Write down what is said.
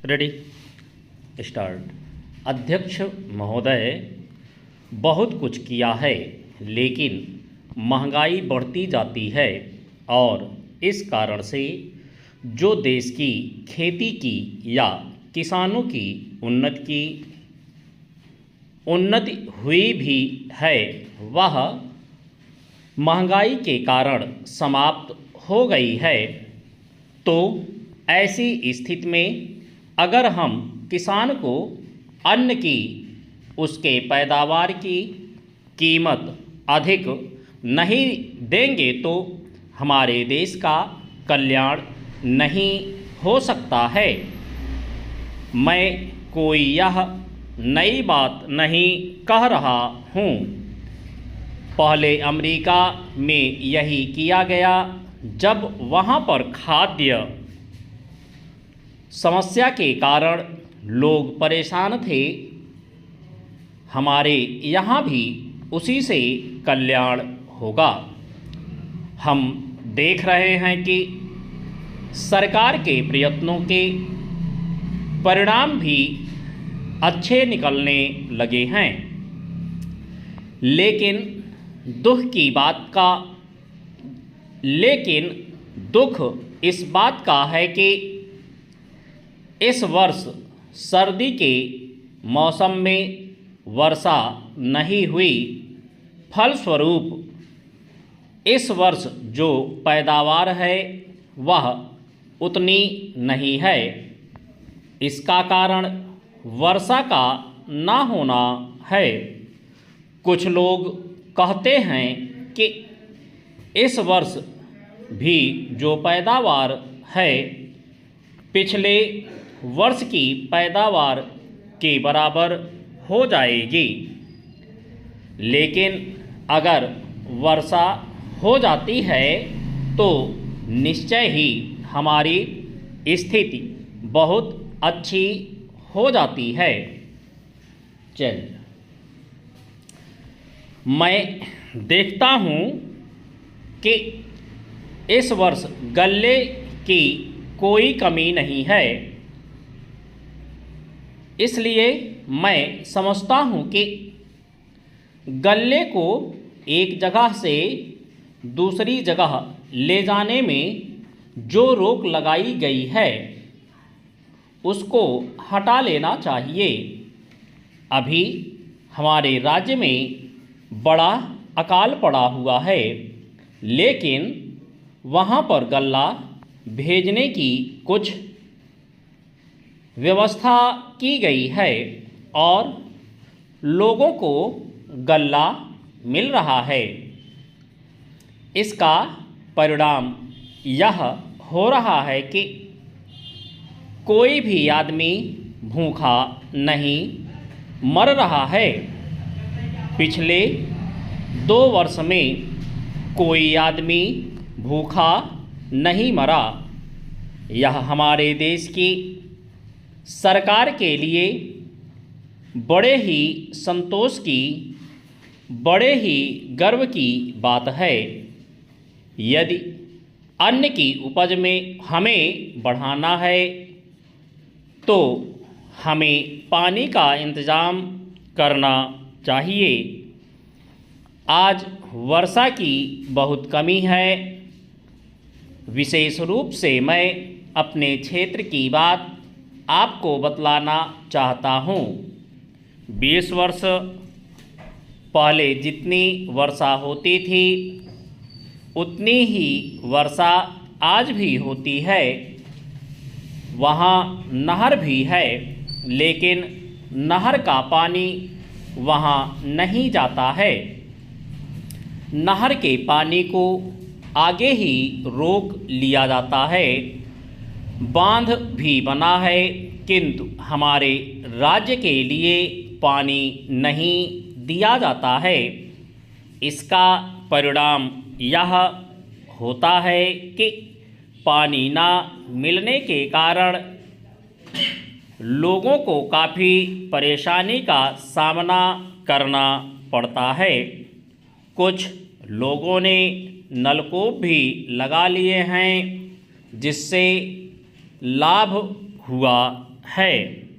Ready start. अध्यक्ष महोदय, बहुत कुछ किया है लेकिन महंगाई बढ़ती जाती है और इस कारण से जो देश की खेती की या किसानों की उन्नति हुई भी है वह महंगाई के कारण समाप्त हो गई है। तो ऐसी स्थिति में अगर हम किसान को अन्न की उसके पैदावार की कीमत अधिक नहीं देंगे तो हमारे देश का कल्याण नहीं हो सकता है। मैं कोई यह नई बात नहीं कह रहा हूँ। पहले अमेरिका में यही किया गया जब वहाँ पर खाद्य समस्या के कारण लोग परेशान थे। हमारे यहाँ भी उसी से कल्याण होगा। हम देख रहे हैं कि सरकार के प्रयत्नों के परिणाम भी अच्छे निकलने लगे हैं, लेकिन दुख इस बात का है कि इस वर्ष सर्दी के मौसम में वर्षा नहीं हुई। फलस्वरूप इस वर्ष जो पैदावार है वह उतनी नहीं है। इसका कारण वर्षा का ना होना है। कुछ लोग कहते हैं कि इस वर्ष भी जो पैदावार है पिछले वर्ष की पैदावार के बराबर हो जाएगी, लेकिन अगर वर्षा हो जाती है तो निश्चय ही हमारी स्थिति बहुत अच्छी हो जाती है। मैं देखता हूँ कि इस वर्ष गल्ले की कोई कमी नहीं है, इसलिए मैं समझता हूँ कि गल्ले को एक जगह से दूसरी जगह ले जाने में जो रोक लगाई गई है उसको हटा लेना चाहिए। अभी हमारे राज्य में बड़ा अकाल पड़ा हुआ है, लेकिन वहाँ पर गल्ला भेजने की कुछ व्यवस्था की गई है और लोगों को गल्ला मिल रहा है। इसका परिणाम यह हो रहा है कि कोई भी आदमी भूखा नहीं मर रहा है। पिछले 2 वर्ष में कोई आदमी भूखा नहीं मरा। यह हमारे देश की सरकार के लिए बड़े ही संतोष की, बड़े ही गर्व की बात है। यदि अन्न की उपज में हमें बढ़ाना है तो हमें पानी का इंतज़ाम करना चाहिए। आज वर्षा की बहुत कमी है। विशेष रूप से मैं अपने क्षेत्र की बात आपको बतलाना चाहता हूँ। 20 वर्ष पहले जितनी वर्षा होती थी उतनी ही वर्षा आज भी होती है। वहाँ नहर भी है, लेकिन नहर का पानी वहाँ नहीं जाता है। नहर के पानी को आगे ही रोक लिया जाता है। बांध भी बना है, किंतु हमारे राज्य के लिए पानी नहीं दिया जाता है। इसका परिणाम यह होता है कि पानी ना मिलने के कारण लोगों को काफ़ी परेशानी का सामना करना पड़ता है। कुछ लोगों ने नलकूप भी लगा लिए हैं, जिससे लाभ हुआ है।